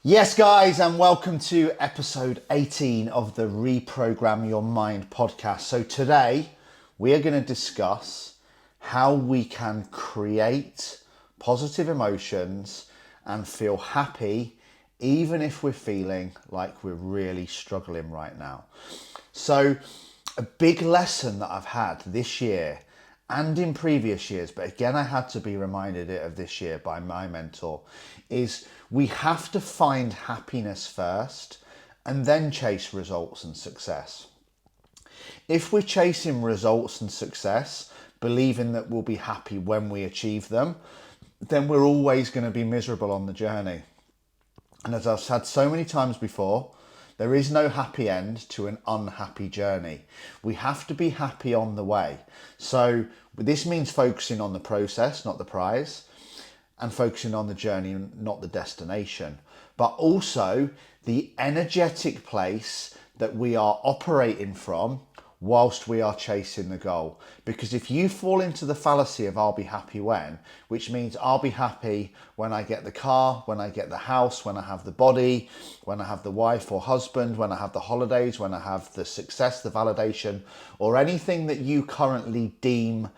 Yes, guys, and welcome to episode 18 of the Reprogram Your Mind podcast. So today we are going to discuss how we can create positive emotions and feel happy even if we're feeling like we're really struggling right now. So a big lesson that I've had this year and in previous years, but again, I had to be reminded of this year by my mentor, is we have to find happiness first and then chase results and success. If we're chasing results and success, believing that we'll be happy when we achieve them, then we're always going to be miserable on the journey. And as I've said so many times before, there is no happy end to an unhappy journey. We have to be happy on the way. So this means focusing on the process, not the prize, and focusing on the journey, not the destination. But also the energetic place that we are operating from whilst we are chasing the goal. Because if you fall into the fallacy of I'll be happy when, which means I'll be happy when I get the car, when I get the house, when I have the body, when I have the wife or husband, when I have the holidays, when I have the success, the validation, or anything that you currently deem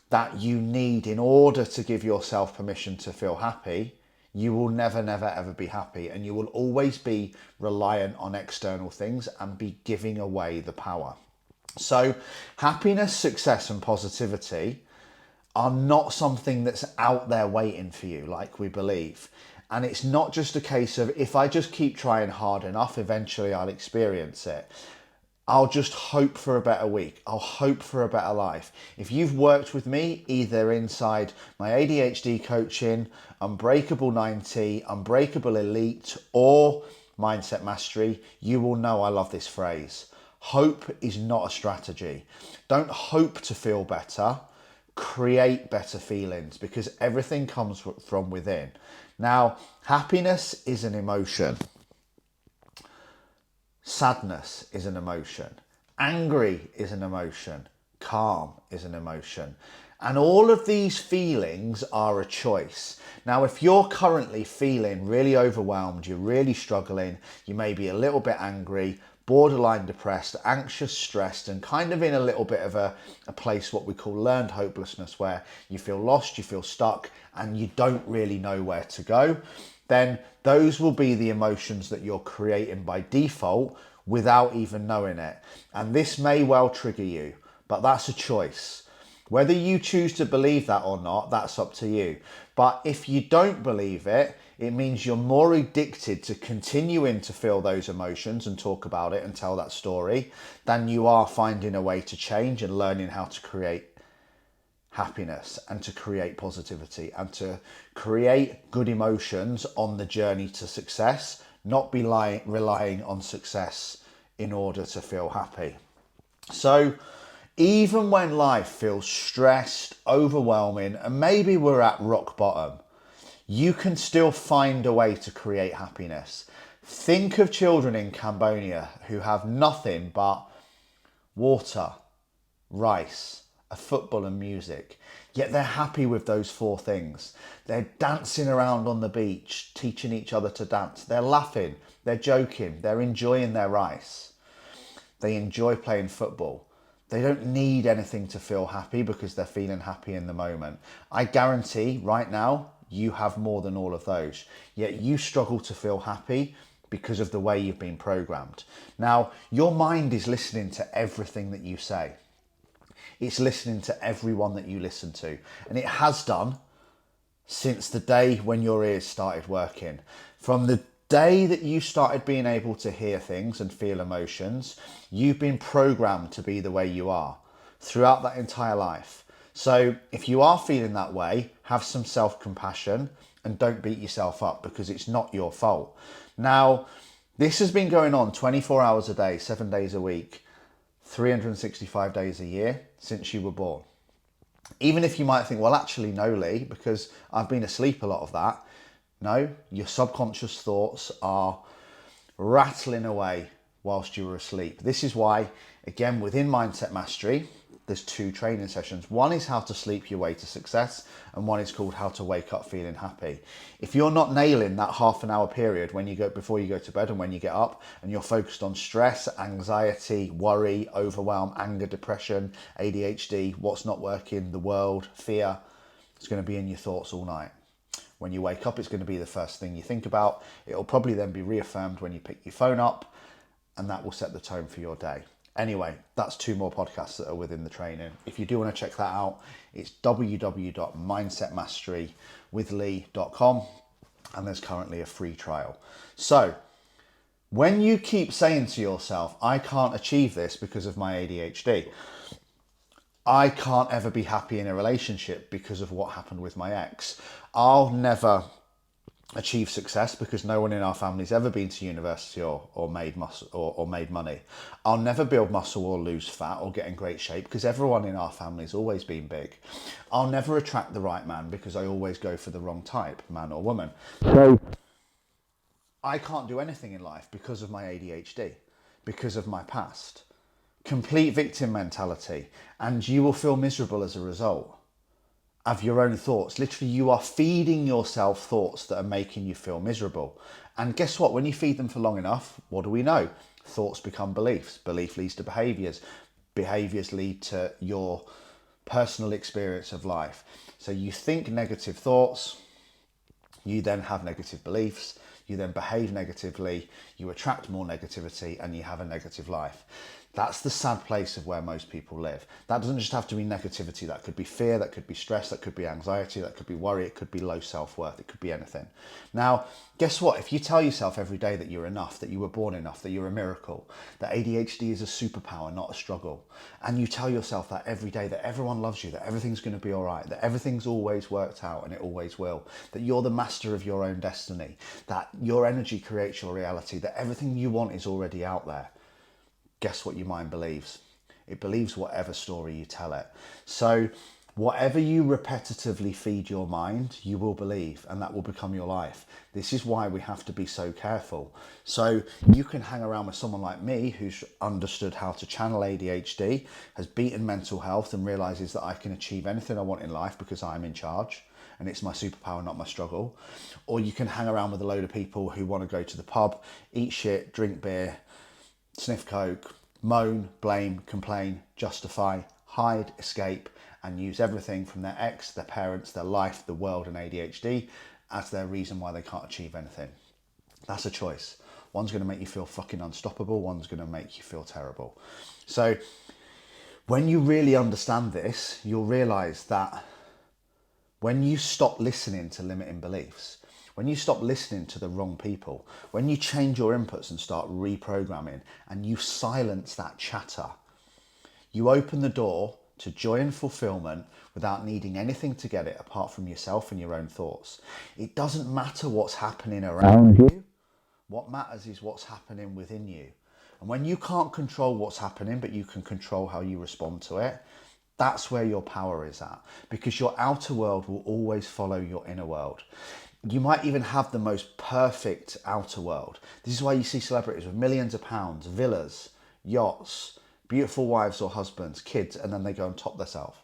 that you need in order to give yourself permission to feel happy, you will never, ever be happy. And you will always be reliant on external things and be giving away the power. So happiness, success and positivity are not something that's out there waiting for you like we believe. And it's not just a case of if I just keep trying hard enough, eventually I'll experience it. I'll just hope for a better week. I'll hope for a better life. If you've worked with me, either inside my ADHD coaching, Unbreakable 90, Unbreakable Elite, or Mindset Mastery, you will know I love this phrase. Hope is not a strategy. Don't hope to feel better. Create better feelings because everything comes from within. Now, happiness is an emotion. Sadness is an emotion. Angry is an emotion. Calm is an emotion. And all of these feelings are a choice. Now, if you're currently feeling really overwhelmed, you're really struggling, you may be a little bit angry, borderline depressed, anxious, stressed, and kind of in a little bit of a place what we call learned hopelessness, where you feel lost, you feel stuck, and you don't really know where to go, then those will be the emotions that you're creating by default without even knowing it. And this may well trigger you, but that's a choice. Whether you choose to believe that or not, that's up to you. But if you don't believe it, it means you're more addicted to continuing to feel those emotions and talk about it and tell that story than you are finding a way to change and learning how to create happiness and to create positivity and to create good emotions on the journey to success, not be relying on success in order to feel happy. So even when life feels stressed, overwhelming, and maybe we're at rock bottom, you can still find a way to create happiness. Think of children in Cambodia who have nothing but water, rice, a football and music, yet they're happy with those four things. They're dancing around on the beach, teaching each other to dance. They're laughing, they're joking, they're enjoying their rice. They enjoy playing football. They don't need anything to feel happy because they're feeling happy in the moment. I guarantee right now, you have more than all of those, yet you struggle to feel happy because of the way you've been programmed. Now, your mind is listening to everything that you say. It's listening to everyone that you listen to. And it has done since the day when your ears started working. From the day that you started being able to hear things and feel emotions, you've been programmed to be the way you are throughout that entire life. So if you are feeling that way, have some self-compassion and don't beat yourself up because it's not your fault. Now, this has been going on 24 hours a day, 7 days a week, 365 days a year since you were born. Even if you might think, well, actually, no, Lee, because I've been asleep a lot of that. No, your subconscious thoughts are rattling away whilst you were asleep. This is why, again, within Mindset Mastery, there's 2 training sessions. One is how to sleep your way to success, and one is called how to wake up feeling happy. If you're not nailing that half an hour period before you go to bed and when you get up, and you're focused on stress, anxiety, worry, overwhelm, anger, depression, ADHD, what's not working, the world, fear, it's going to be in your thoughts all night. When you wake up, it's going to be the first thing you think about. It'll probably then be reaffirmed when you pick your phone up, and that will set the tone for your day. Anyway, that's 2 more podcasts that are within the training. If you do want to check that out, it's www.mindsetmasterywithlee.com, and there's currently a free trial. So when you keep saying to yourself, I can't achieve this because of my ADHD, I can't ever be happy in a relationship because of what happened with my ex, I'll never achieve success because no one in our family's ever been to university or made muscle or made money. I'll never build muscle or lose fat or get in great shape because everyone in our family's always been big. I'll never attract the right man because I always go for the wrong type, man or woman. So I can't do anything in life because of my ADHD, because of my past. Complete victim mentality, and you will feel miserable as a result of your own thoughts. Literally, you are feeding yourself thoughts that are making you feel miserable. And guess what? When you feed them for long enough, what do we know? Thoughts become beliefs. Belief leads to behaviors. Behaviors lead to your personal experience of life. So you think negative thoughts, you then have negative beliefs, you then behave negatively, you attract more negativity, and you have a negative life. That's the sad place of where most people live. That doesn't just have to be negativity. That could be fear, that could be stress, that could be anxiety, that could be worry, it could be low self-worth, it could be anything. Now, guess what? If you tell yourself every day that you're enough, that you were born enough, that you're a miracle, that ADHD is a superpower, not a struggle, and you tell yourself that every day, that everyone loves you, that everything's going to be all right, that everything's always worked out and it always will, that you're the master of your own destiny, that your energy creates your reality, that everything you want is already out there, guess what your mind believes? It believes whatever story you tell it. So whatever you repetitively feed your mind, you will believe, and that will become your life. This is why we have to be so careful. So you can hang around with someone like me who's understood how to channel ADHD, has beaten mental health, and realizes that I can achieve anything I want in life because I'm in charge and it's my superpower, not my struggle. Or you can hang around with a load of people who want to go to the pub, eat shit, drink beer, sniff coke, moan, blame, complain, justify, hide, escape, and use everything from their ex, their parents, their life, the world, and ADHD as their reason why they can't achieve anything. That's a choice. One's going to make you feel fucking unstoppable, one's going to make you feel terrible. So when you really understand this, you'll realize that when you stop listening to limiting beliefs, when you stop listening to the wrong people, when you change your inputs and start reprogramming and you silence that chatter, you open the door to joy and fulfillment without needing anything to get it apart from yourself and your own thoughts. It doesn't matter what's happening around you. What matters is what's happening within you. And when you can't control what's happening, but you can control how you respond to it, that's where your power is at, because your outer world will always follow your inner world. You might even have the most perfect outer world. This is why you see celebrities with millions of pounds, villas, yachts, beautiful wives or husbands, kids, and then they go and top themselves.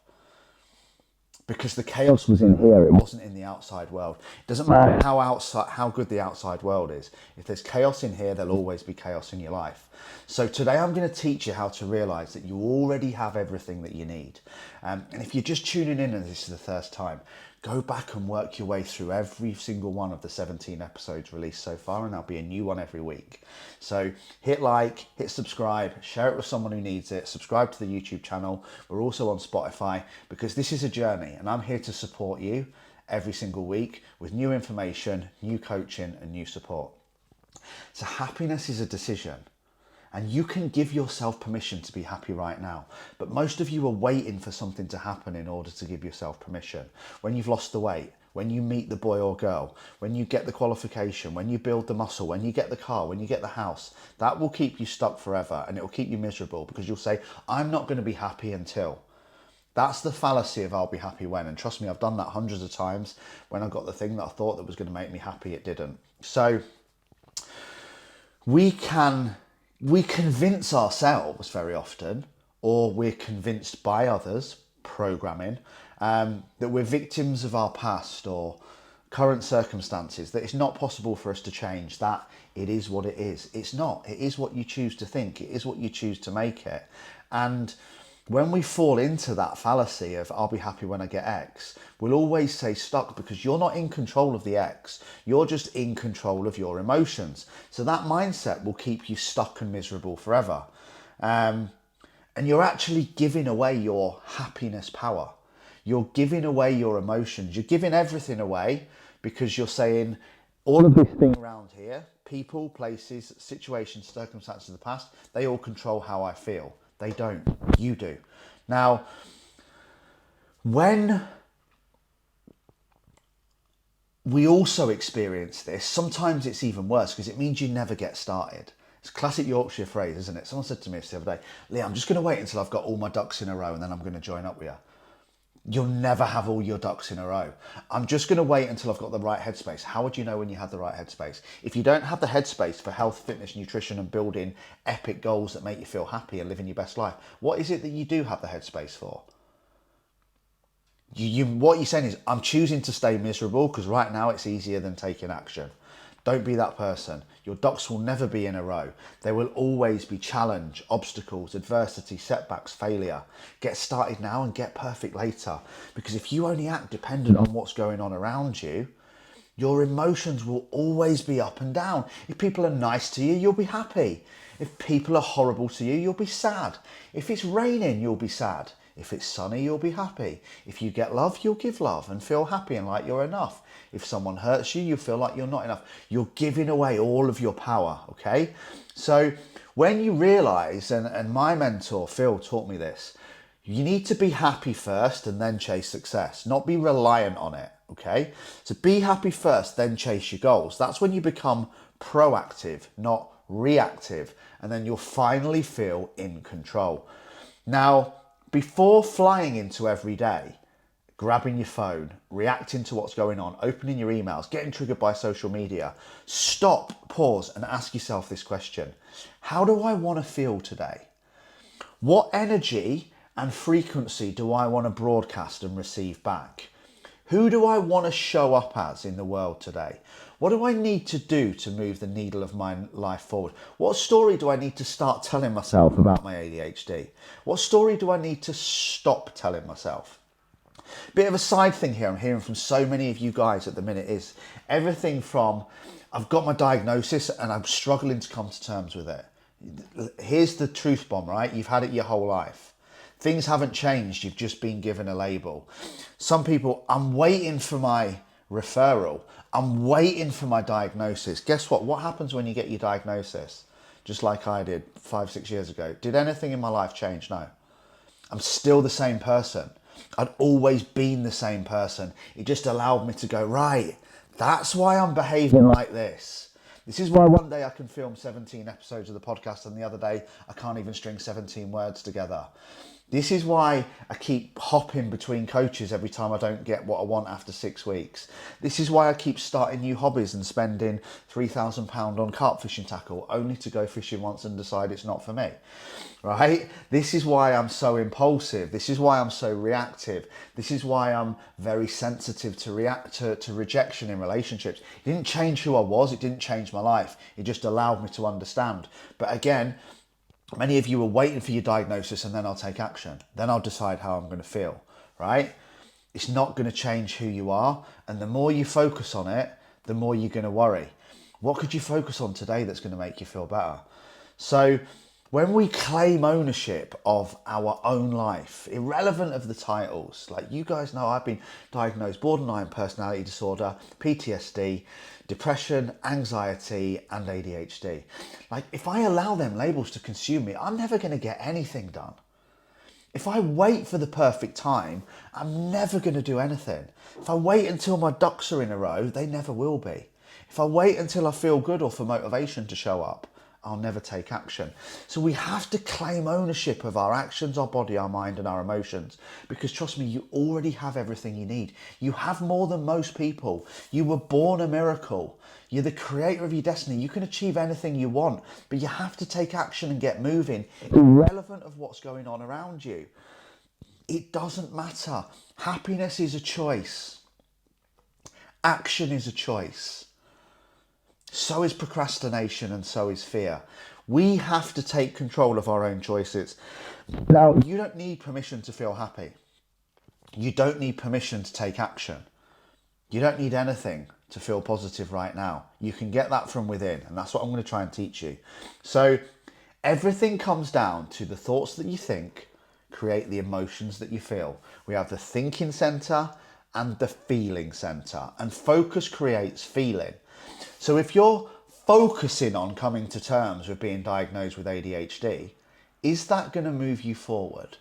Because the chaos was in here, it wasn't in the outside world. It doesn't matter how good the outside world is. If there's chaos in here, there'll always be chaos in your life. So today I'm going to teach you how to realize that you already have everything that you need. And if you're just tuning in and this is the first time, go back and work your way through every single one of the 17 episodes released so far, and there'll be a new one every week. So hit like, hit subscribe, share it with someone who needs it, subscribe to the YouTube channel. We're also on Spotify, because this is a journey and I'm here to support you every single week with new information, new coaching and new support. So happiness is a decision. And you can give yourself permission to be happy right now. But most of you are waiting for something to happen in order to give yourself permission. When you've lost the weight, when you meet the boy or girl, when you get the qualification, when you build the muscle, when you get the car, when you get the house, that will keep you stuck forever and it will keep you miserable, because you'll say, I'm not going to be happy until. That's the fallacy of I'll be happy when. And trust me, I've done that hundreds of times. When I got the thing that I thought that was going to make me happy, it didn't. So we convince ourselves very often, or we're convinced by others, programming, that we're victims of our past or current circumstances, that it's not possible for us to change, that it is what it is. It's not. It is what you choose to think. It is what you choose to make it. And when we fall into that fallacy of I'll be happy when I get X, we'll always stay stuck because you're not in control of the X. You're just in control of your emotions. So that mindset will keep you stuck and miserable forever. And you're actually giving away your happiness power. You're giving away your emotions. You're giving everything away because you're saying all of this thing around here, people, places, situations, circumstances of the past, they all control how I feel. They don't. You do. Now, when we also experience this, sometimes it's even worse because it means you never get started. It's a classic Yorkshire phrase, isn't it? Someone said to me the other day, Lee, I'm just going to wait until I've got all my ducks in a row and then I'm going to join up with you. You'll never have all your ducks in a row. I'm just going to wait until I've got the right headspace. How would you know when you have the right headspace? If you don't have the headspace for health, fitness, nutrition, and building epic goals that make you feel happy and living your best life, what is it that you do have the headspace for? What you're saying is, I'm choosing to stay miserable because right now it's easier than taking action. Don't be that person. Your ducks will never be in a row. There will always be challenge, obstacles, adversity, setbacks, failure. Get started now and get perfect later. Because if you only act dependent on what's going on around you, your emotions will always be up and down. If people are nice to you, you'll be happy. If people are horrible to you, you'll be sad. If it's raining, you'll be sad. If it's sunny, you'll be happy. If you get love, you'll give love and feel happy and like you're enough. If someone hurts you, you feel like you're not enough. You're giving away all of your power, okay? So when you realize, and my mentor, Phil, taught me this, you need to be happy first and then chase success, not be reliant on it, okay? So be happy first, then chase your goals. That's when you become proactive, not reactive, and then you'll finally feel in control. Now, before flying into every day, grabbing your phone, reacting to what's going on, opening your emails, getting triggered by social media, stop, pause, and ask yourself this question. How do I want to feel today? What energy and frequency do I want to broadcast and receive back? Who do I want to show up as in the world today? What do I need to do to move the needle of my life forward? What story do I need to start telling myself about my ADHD? What story do I need to stop telling myself? Bit of a side thing here I'm hearing from so many of you guys at the minute is everything from I've got my diagnosis and I'm struggling to come to terms with it. Here's the truth bomb, right? You've had it your whole life. Things haven't changed. You've just been given a label. Some people, I'm waiting for my referral. I'm waiting for my diagnosis. Guess what? What happens when you get your diagnosis? Just like I did 5-6 years ago. Did anything in my life change? No. I'm still the same person. I'd always been the same person. It just allowed me to go, right, that's why I'm behaving like this. This is why one day I can film 17 episodes of the podcast and the other day I can't even string 17 words together. This is why I keep hopping between coaches every time I don't get what I want after 6 weeks. This is why I keep starting new hobbies and spending £3,000 on carp fishing tackle only to go fishing once and decide it's not for me, right? This is why I'm so impulsive. This is why I'm so reactive. This is why I'm very sensitive to rejection in relationships. It didn't change who I was. It didn't change my life. It just allowed me to understand. But again, many of you are waiting for your diagnosis and then I'll take action. Then I'll decide how I'm going to feel, right? It's not going to change who you are. And the more you focus on it, the more you're going to worry. What could you focus on today that's going to make you feel better? So when we claim ownership of our own life, irrelevant of the titles, like you guys know, I've been diagnosed borderline personality disorder, PTSD, depression, anxiety, and ADHD. Like, if I allow them labels to consume me, I'm never going to get anything done. If I wait for the perfect time, I'm never going to do anything. If I wait until my ducks are in a row, they never will be. If I wait until I feel good or for motivation to show up, I'll never take action. So we have to claim ownership of our actions, our body, our mind, and our emotions. Because trust me, you already have everything you need. You have more than most people. You were born a miracle. You're the creator of your destiny. You can achieve anything you want, but you have to take action and get moving, irrelevant of what's going on around you. It doesn't matter. Happiness is a choice. Action is a choice. So is procrastination, and so is fear. We have to take control of our own choices. Now, you don't need permission to feel happy. You don't need permission to take action. You don't need anything to feel positive right now. You can get that from within, and that's what I'm going to try and teach you. So everything comes down to the thoughts that you think create the emotions that you feel. We have the thinking center and the feeling center, and focus creates feeling. So if you're focusing on coming to terms with being diagnosed with ADHD, is that going to move you forward?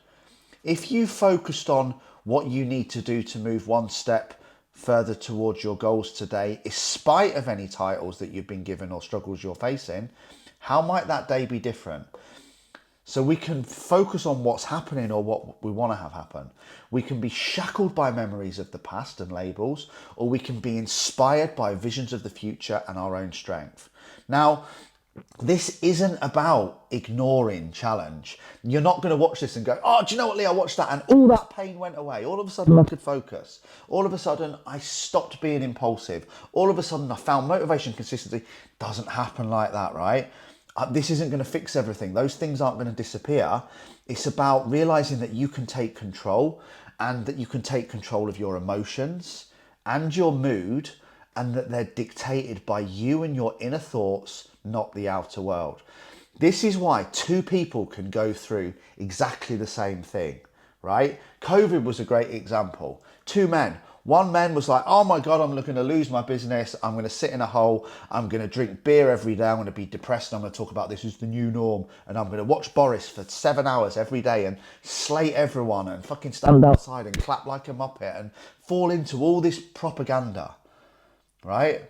If you focused on what you need to do to move one step further towards your goals today, in spite of any titles that you've been given or struggles you're facing, how might that day be different? So we can focus on what's happening or what we want to have happen. We can be shackled by memories of the past and labels, or we can be inspired by visions of the future and our own strength. Now, this isn't about ignoring challenge. You're not going to watch this and go, oh, do you know what, Lee, I watched that and all that pain went away. All of a sudden I could focus. All of a sudden I stopped being impulsive. All of a sudden I found motivation, consistency. Doesn't happen like that, right? This isn't going to fix everything. Those things aren't going to disappear. It's about realizing that you can take control, and that you can take control of your emotions and your mood, and that they're dictated by you and your inner thoughts, not the outer world. This is why two people can go through exactly the same thing, right? COVID was a great example. Two men. One man was like, oh my God, I'm looking to lose my business. I'm going to sit in a hole. I'm going to drink beer every day. I'm going to be depressed. And I'm going to talk about this is the new norm. And I'm going to watch Boris for 7 hours every day and slate everyone and fucking stand outside and clap like a muppet and fall into all this propaganda, right?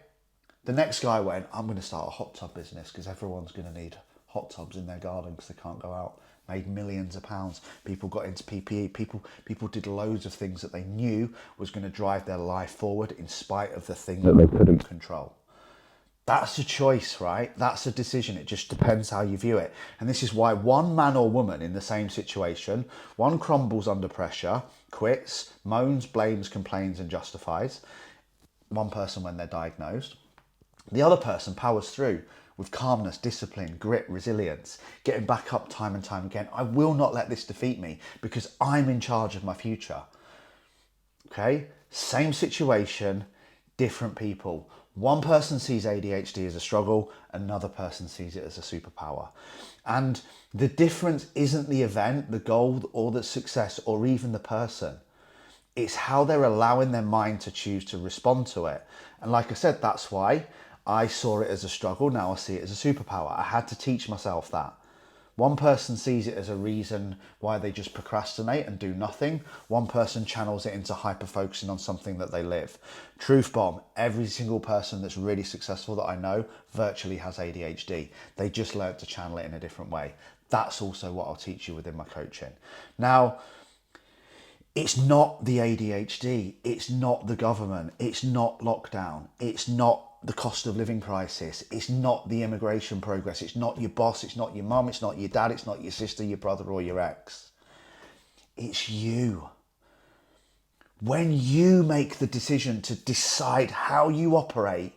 The next guy went, I'm going to start a hot tub business because everyone's going to need hot tubs in their garden because they can't go out. Made millions of pounds. People got into PPE. People did loads of things that they knew was going to drive their life forward in spite of the thing that they couldn't control. That's a choice, right? That's a decision. It just depends how you view it. And this is why one man or woman in the same situation, one crumbles under pressure, quits, moans, blames, complains, and justifies. One person when they're diagnosed. The other person powers through with calmness, discipline, grit, resilience, getting back up time and time again. I will not let this defeat me because I'm in charge of my future. Okay? Same situation, different people. One person sees ADHD as a struggle, another person sees it as a superpower. And the difference isn't the event, the goal, or the success, or even the person. It's how they're allowing their mind to choose to respond to it. And like I said, that's why I saw it as a struggle. Now I see it as a superpower. I had to teach myself that. One person sees it as a reason why they just procrastinate and do nothing. One person channels it into hyper-focusing on something that they live. Truth bomb, every single person that's really successful that I know virtually has ADHD. They just learned to channel it in a different way. That's also what I'll teach you within my coaching. Now, it's not the ADHD. It's not the government. It's not lockdown. It's not the cost of living crisis. It's not the immigration progress. It's not your boss. It's not your mum. It's not your dad. It's not your sister, your brother, or your ex. It's you. When you make the decision to decide how you operate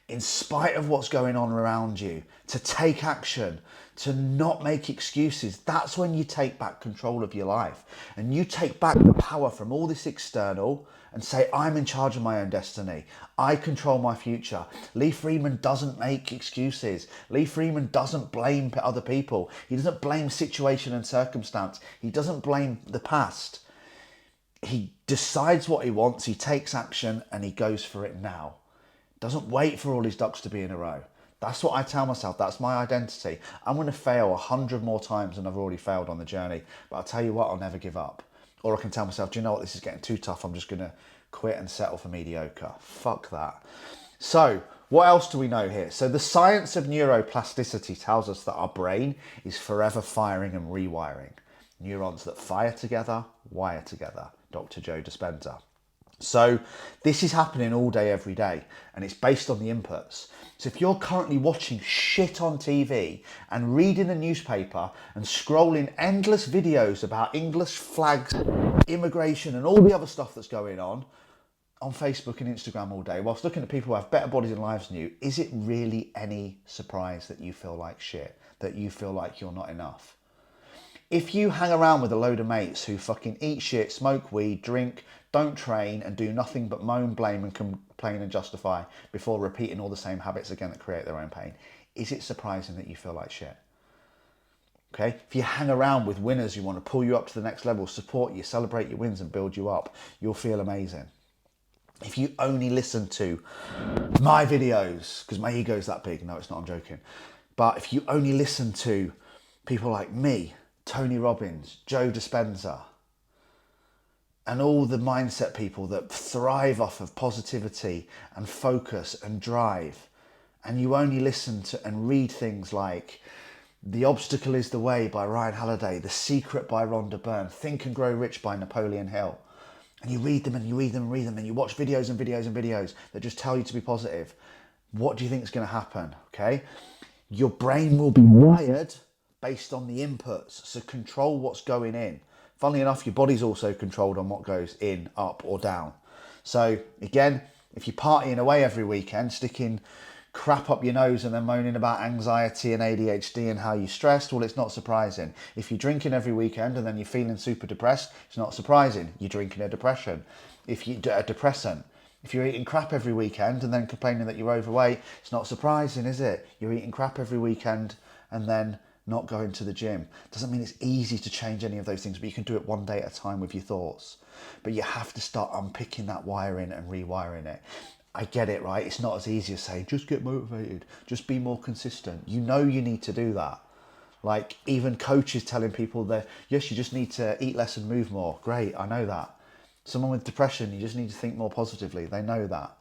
in spite of what's going on around you, to take action, to not make excuses, that's when you take back control of your life. And you take back the power from all this external and say, I'm in charge of my own destiny. I control my future. Lee Freeman doesn't make excuses. Lee Freeman doesn't blame other people. He doesn't blame situation and circumstance. He doesn't blame the past. He decides what he wants, he takes action, and he goes for it now. Doesn't wait for all his ducks to be in a row. That's what I tell myself. That's my identity. I'm going to fail 100 more times than I've already failed on the journey. But I'll tell you what, I'll never give up. Or I can tell myself, do you know what, this is getting too tough. I'm just going to quit and settle for mediocre. Fuck that. So What else do we know here? So the science of neuroplasticity tells us that our brain is forever firing and rewiring. Neurons that fire together, wire together. Dr. Joe Dispenza. So this is happening all day, every day, and it's based on the inputs. So if you're currently watching shit on TV and reading the newspaper and scrolling endless videos about English flags, immigration and all the other stuff that's going on Facebook and Instagram all day, whilst looking at people who have better bodies and lives than you, is it really any surprise that you feel like shit, that you feel like you're not enough? If you hang around with a load of mates who fucking eat shit, smoke weed, drink, don't train and do nothing but moan, blame and complain and justify before repeating all the same habits again that create their own pain, is it surprising that you feel like shit? Okay? If you hang around with winners who want to pull you up to the next level, support you, celebrate your wins and build you up, you'll feel amazing. If you only listen to my videos, because my ego's that big, no it's not, I'm joking, but if you only listen to people like me, Tony Robbins, Joe Dispenza, and all the mindset people that thrive off of positivity and focus and drive, and you only listen to and read things like The Obstacle is the Way by Ryan Holiday, The Secret by Rhonda Byrne, Think and Grow Rich by Napoleon Hill, and you read them and you read them and read them and you watch videos and videos and videos that just tell you to be positive, what do you think is going to happen? Okay, your brain will be wired based on the inputs, so control what's going in. Funnily enough, your body's also controlled on what goes in, up or down. So again, if you're partying away every weekend, sticking crap up your nose and then moaning about anxiety and ADHD and how you're stressed, well, it's not surprising. If you're drinking every weekend and then you're feeling super depressed, it's not surprising. You're drinking a depressant. If you're eating crap every weekend and then complaining that you're overweight, it's not surprising, is it? You're eating crap every weekend and then not going to the gym. Doesn't mean it's easy to change any of those things, but you can do it one day at a time with your thoughts. But you have to start unpicking that wiring and rewiring it. I get it, right? It's not as easy as saying, just get motivated, just be more consistent. You know you need to do that. Like even coaches telling people that, yes, you just need to eat less and move more. Great, I know that. Someone with depression, you just need to think more positively. They know that.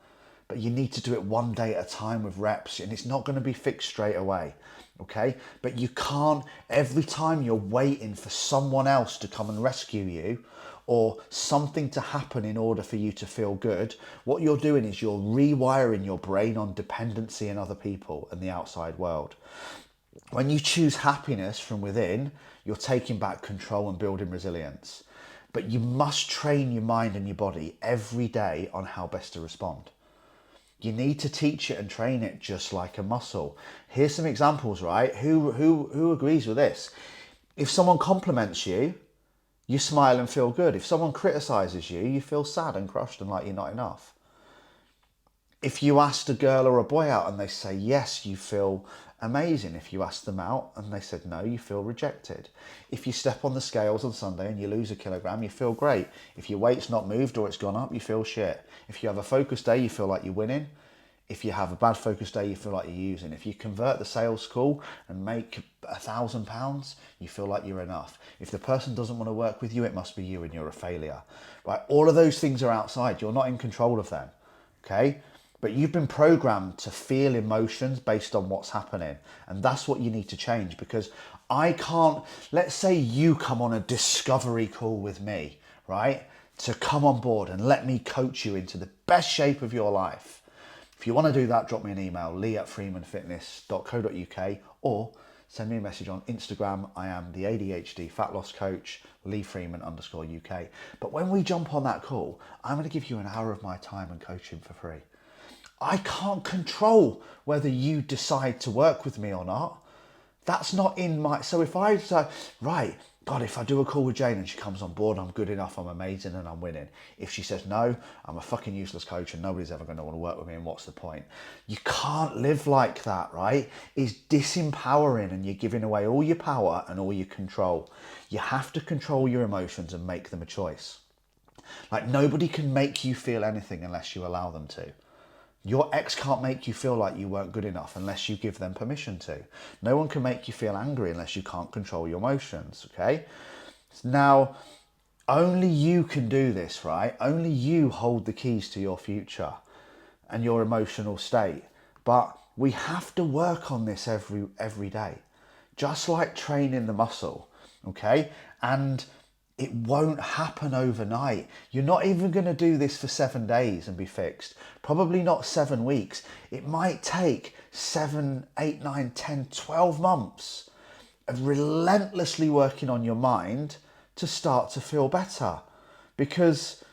But you need to do it one day at a time with reps, and it's not going to be fixed straight away. Okay? But you can't, every time you're waiting for someone else to come and rescue you or something to happen in order for you to feel good, what you're doing is you're rewiring your brain on dependency in other people and the outside world. When you choose happiness from within, you're taking back control and building resilience. But you must train your mind and your body every day on how best to respond. You need to teach it and train it just like a muscle. Here's some examples, right? Who agrees with this? If someone compliments you, you smile and feel good. If someone criticizes you, you feel sad and crushed and like you're not enough. If you asked a girl or a boy out and they say yes, you feel amazing. If you ask them out and they said no, you feel rejected. If you step on the scales on Sunday and you lose a kilogram, you feel great. If your weight's not moved or it's gone up, you feel shit. If you have a focus day, you feel like you're winning. If you have a bad focus day, you feel like you're using. If you convert the sales call and make £1,000, you feel like you're enough. If the person doesn't want to work with you, it must be you and you're a failure. Right? All of those things are outside. You're not in control of them. Okay? But you've been programmed to feel emotions based on what's happening. And that's what you need to change, because I can't, let's say you come on a discovery call with me, right? To come on board and let me coach you into the best shape of your life. If you want to do that, drop me an email, lee@freemanfitness.co.uk, or send me a message on Instagram. I am the ADHD Fat Loss Coach, lee_Freeman_UK. But when we jump on that call, I'm going to give you an hour of my time and coaching for free. I can't control whether you decide to work with me or not. That's not in my... So if I say, right, God, if I do a call with Jane and she comes on board, I'm good enough, I'm amazing and I'm winning. If she says, no, I'm a fucking useless coach and nobody's ever going to want to work with me, and what's the point? You can't live like that, right? It's disempowering and you're giving away all your power and all your control. You have to control your emotions and make them a choice. Like nobody can make you feel anything unless you allow them to. Your ex can't make you feel like you weren't good enough unless you give them permission to. No one can make you feel angry unless you can't control your emotions, okay? Now, only you can do this, right? Only you hold the keys to your future and your emotional state. But we have to work on this every day, just like training the muscle, okay? And it won't happen overnight. You're not even going to do this for 7 days and be fixed. Probably not 7 weeks. It might take 7, 8, 9, 10, 12 months of relentlessly working on your mind to start to feel better, because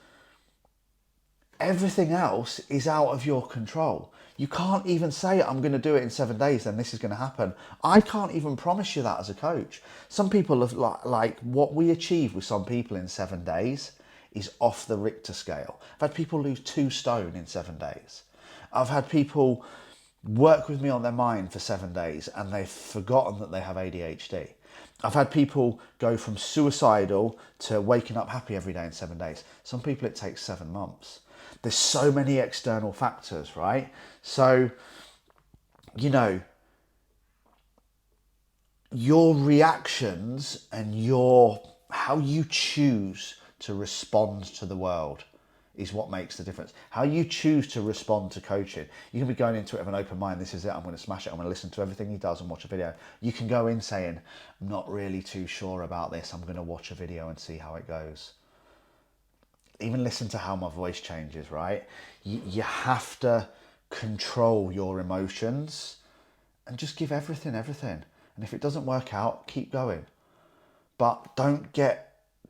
everything else is out of your control. You can't even say, I'm going to do it in 7 days, then this is going to happen. I can't even promise you that as a coach. Some people have like what we achieve with some people in 7 days is off the Richter scale. I've had people lose 2 stone in 7 days. I've had people work with me on their mind for 7 days and they've forgotten that they have ADHD. I've had people go from suicidal to waking up happy every day in 7 days. Some people it takes 7 months. There's so many external factors, right? So, you know, your reactions and how you choose to respond to the world is what makes the difference. How you choose to respond to coaching. You can be going into it with an open mind. This is it. I'm going to smash it. I'm going to listen to everything he does and watch a video. You can go in saying, I'm not really too sure about this. I'm going to watch a video and see how it goes. Even listen to how my voice changes, right? You have to control your emotions and just give everything. And if it doesn't work out, keep going. But don't get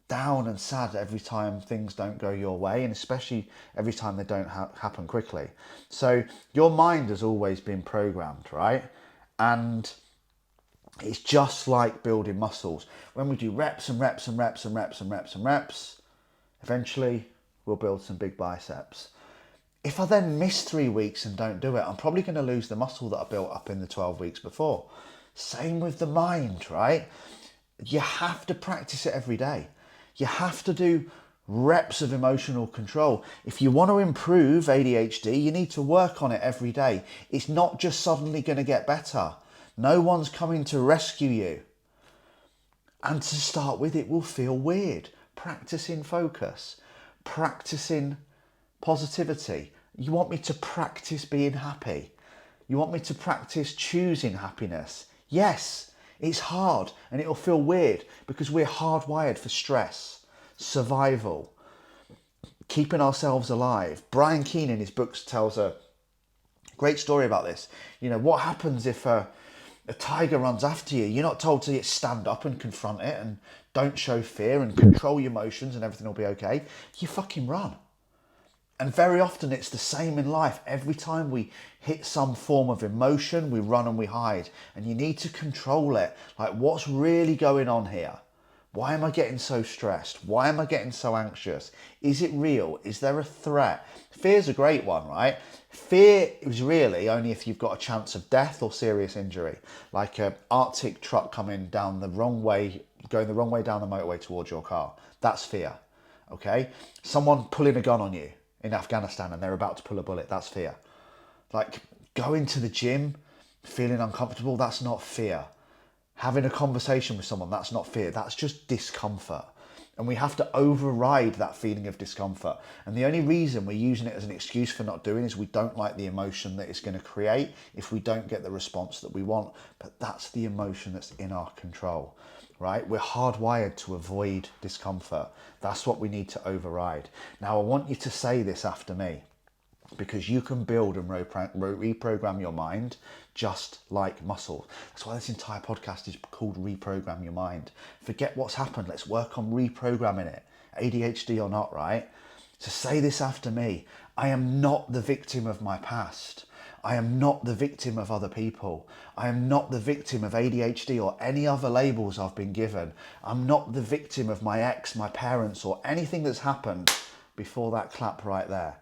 down and sad every time things don't go your way, and especially every time they don't happen quickly. So your mind has always been programmed, right? And it's just like building muscles. When we do reps and reps and reps and reps and reps and reps, eventually we'll build some big biceps. If I then miss 3 weeks and don't do it, I'm probably going to lose the muscle that I built up in the 12 weeks before. Same with the mind, right? You have to practice it every day. You have to do reps of emotional control. If you want to improve ADHD, you need to work on it every day. It's not just suddenly going to get better. No one's coming to rescue you. And to start with, it will feel weird. Practicing focus, practicing positivity. You want me to practice being happy? You want me to practice choosing happiness? Yes, it's hard and it'll feel weird because we're hardwired for stress, survival, keeping ourselves alive. Brian Keane in his books tells a great story about this. You know, what happens if a tiger runs after you? You're not told to stand up and confront it and don't show fear and control your emotions and everything will be okay. You fucking run. And very often it's the same in life. Every time we hit some form of emotion, we run and we hide. And you need to control it. Like, what's really going on here? Why am I getting so stressed? Why am I getting so anxious? Is it real? Is there a threat? Fear's a great one, right? Fear is really only if you've got a chance of death or serious injury. Like an Arctic truck coming down the wrong way, going the wrong way down the motorway towards your car. That's fear, okay? Someone pulling a gun on you in Afghanistan and they're about to pull a bullet, that's fear. Like going to the gym, feeling uncomfortable, that's not fear. Having a conversation with someone, that's not fear, that's just discomfort. And we have to override that feeling of discomfort. And the only reason we're using it as an excuse for not doing is we don't like the emotion that it's going to create if we don't get the response that we want. But that's the emotion that's in our control, right? We're hardwired to avoid discomfort. That's what we need to override. Now, I want you to say this after me, because you can build and reprogram your mind just like muscle. That's why this entire podcast is called Reprogram Your Mind. Forget what's happened. Let's work on reprogramming it. ADHD or not, right? So say this after me. I am not the victim of my past. I am not the victim of other people. I am not the victim of ADHD or any other labels I've been given. I'm not the victim of my ex, my parents, or anything that's happened before that clap right there.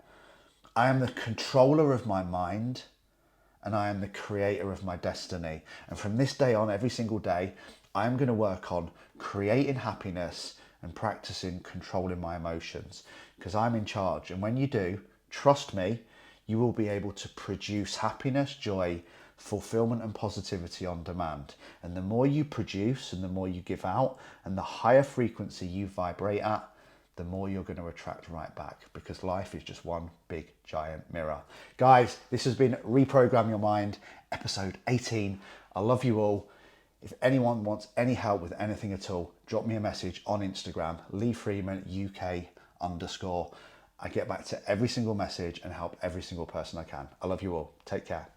I am the controller of my mind and I am the creator of my destiny. And from this day on, every single day, I'm going to work on creating happiness and practicing controlling my emotions, because I'm in charge. And when you do, trust me, you will be able to produce happiness, joy, fulfillment and positivity on demand. And the more you produce and the more you give out and the higher frequency you vibrate at, the more you're going to attract right back, because life is just one big giant mirror. Guys, this has been Reprogram Your Mind, episode 18. I love you all. If anyone wants any help with anything at all, drop me a message on Instagram, Lee Freeman UK_. I get back to every single message and help every single person I can. I love you all. Take care.